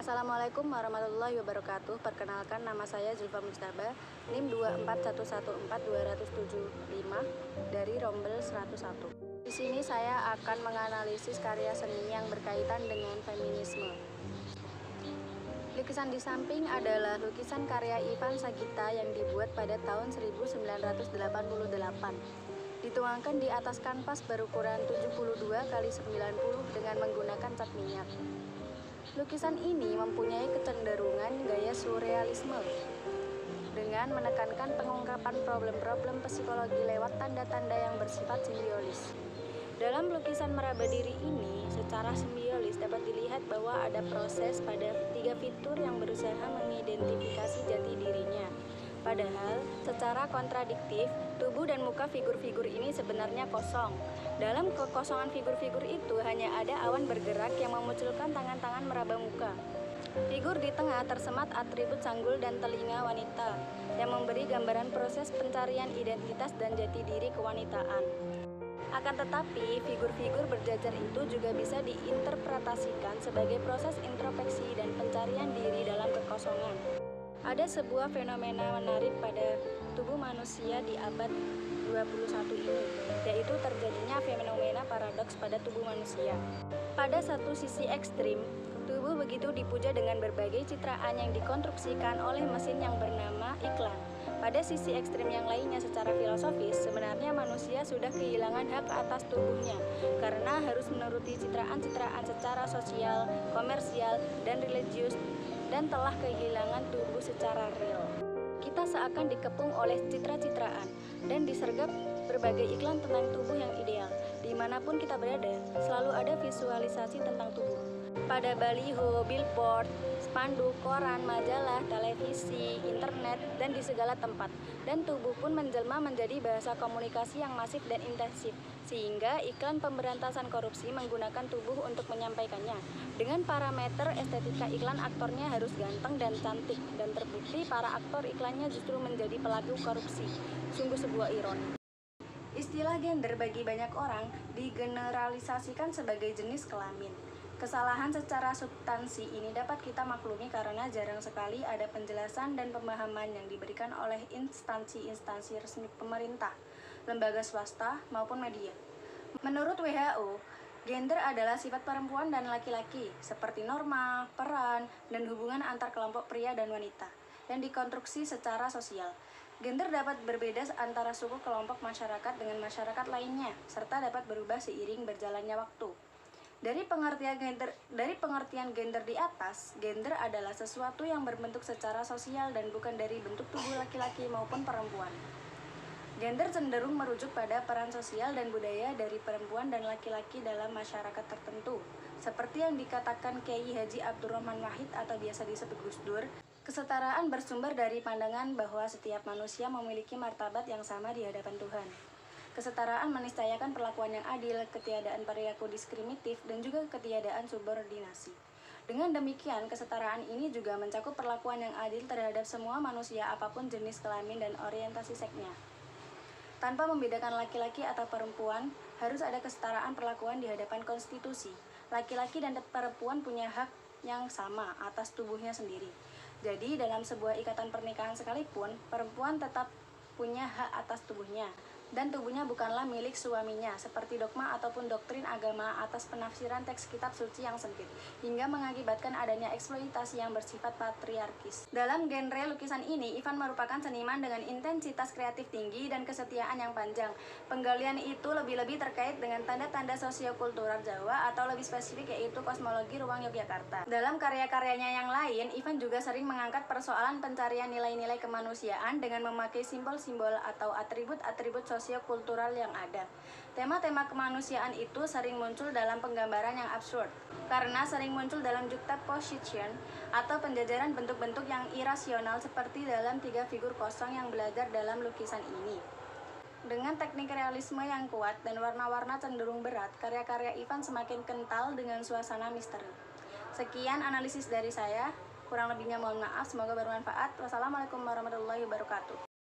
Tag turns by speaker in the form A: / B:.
A: Assalamualaikum warahmatullahi wabarakatuh. Perkenalkan, nama saya Zulfa Mujtaba, NIM 24114-275 dari Rombel 101. Di sini saya akan menganalisis karya seni yang berkaitan dengan feminisme. Lukisan di samping adalah lukisan karya Ivan Sagita yang dibuat pada tahun 1988. Dituangkan di atas kanvas berukuran 72 x 90 dengan menggunakan cat minyak. Lukisan ini mempunyai kecenderungan gaya surrealisme dengan menekankan pengungkapan problem-problem psikologi lewat tanda-tanda yang bersifat simbiolis. Dalam lukisan meraba diri ini, secara simbiolis dapat dilihat bahwa ada proses pada tiga fitur yang berusaha mengidentifikasi jati dirinya. Padahal, secara kontradiktif, tubuh dan muka figur-figur ini sebenarnya kosong. Dalam kekosongan figur-figur itu hanya ada awan bergerak yang memunculkan tangan-tangan meraba muka. Figur di tengah tersemat atribut sanggul dan telinga wanita, yang memberi gambaran proses pencarian identitas dan jati diri kewanitaan. Akan tetapi, figur-figur berjajar itu juga bisa diinterpretasikan sebagai proses introspeksi dan pencarian diri dalam kekosongan. Ada sebuah fenomena menarik pada tubuh manusia di abad 21 ini, yaitu terjadinya fenomena paradoks pada tubuh manusia. Pada satu sisi ekstrim, tubuh begitu dipuja dengan berbagai citraan yang dikonstruksikan oleh mesin yang bernama iklan. Pada sisi ekstrim yang lainnya, secara filosofis, sebenarnya manusia sudah kehilangan hak atas tubuhnya karena harus menuruti citraan-citraan secara sosial, komersial, dan religius, dan telah kehilangan tubuh secara real. Kita seakan dikepung oleh citra-citraan dan disergap berbagai iklan tentang tubuh yang ideal. Dimanapun kita berada, selalu ada visualisasi tentang tubuh. Pada baliho, billboard, spanduk, koran, majalah, televisi, internet, dan di segala tempat. Dan tubuh pun menjelma menjadi bahasa komunikasi yang masif dan intensif, sehingga iklan pemberantasan korupsi menggunakan tubuh untuk menyampaikannya. Dengan parameter estetika iklan, aktornya harus ganteng dan cantik, dan terbukti para aktor iklannya justru menjadi pelaku korupsi. Sungguh sebuah ironi. Istilah gender bagi banyak orang digeneralisasikan sebagai jenis kelamin. Kesalahan secara substansi ini dapat kita maklumi karena jarang sekali ada penjelasan dan pemahaman yang diberikan oleh instansi-instansi resmi pemerintah, lembaga swasta, maupun media. Menurut WHO, gender adalah sifat perempuan dan laki-laki, seperti norma, peran, dan hubungan antar kelompok pria dan wanita, yang dikonstruksi secara sosial. Gender dapat berbeda antara suku kelompok masyarakat dengan masyarakat lainnya, serta dapat berubah seiring berjalannya waktu. Dari pengertian gender di atas, gender adalah sesuatu yang berbentuk secara sosial dan bukan dari bentuk tubuh laki-laki maupun perempuan. Gender cenderung merujuk pada peran sosial dan budaya dari perempuan dan laki-laki dalam masyarakat tertentu. Seperti yang dikatakan Kiai Haji Abdurrahman Wahid atau biasa disebut Gus Dur, kesetaraan bersumber dari pandangan bahwa setiap manusia memiliki martabat yang sama di hadapan Tuhan. Kesetaraan meniscayakan perlakuan yang adil, ketiadaan perilaku diskriminatif, dan juga ketiadaan subordinasi. Dengan demikian, kesetaraan ini juga mencakup perlakuan yang adil terhadap semua manusia apapun jenis kelamin dan orientasi seksnya. Tanpa membedakan laki-laki atau perempuan, harus ada kesetaraan perlakuan di hadapan konstitusi. Laki-laki dan perempuan punya hak yang sama atas tubuhnya sendiri. Jadi, dalam sebuah ikatan pernikahan sekalipun, perempuan tetap punya hak atas tubuhnya, dan tubuhnya bukanlah milik suaminya, seperti dogma ataupun doktrin agama atas penafsiran teks kitab suci yang sempit, hingga mengakibatkan adanya eksploitasi yang bersifat patriarkis. Dalam genre lukisan ini, Ivan merupakan seniman dengan intensitas kreatif tinggi dan kesetiaan yang panjang. Penggalian itu lebih-lebih terkait dengan tanda-tanda sosiokultural Jawa atau lebih spesifik yaitu kosmologi ruang Yogyakarta. Dalam karya-karyanya yang lain, Ivan juga sering mengangkat persoalan pencarian nilai-nilai kemanusiaan dengan memakai simbol-simbol atau atribut-atribut sosiokultural yang ada. Tema-tema kemanusiaan itu sering muncul dalam penggambaran yang absurd, karena sering muncul dalam juxtaposition atau penjajaran bentuk-bentuk yang irasional seperti dalam tiga figur kosong yang belajar dalam lukisan ini. Dengan teknik realisme yang kuat dan warna-warna cenderung berat, karya-karya Ivan semakin kental dengan suasana misteri. Sekian analisis dari saya, kurang lebihnya mohon maaf, semoga bermanfaat. Wassalamualaikum warahmatullahi wabarakatuh.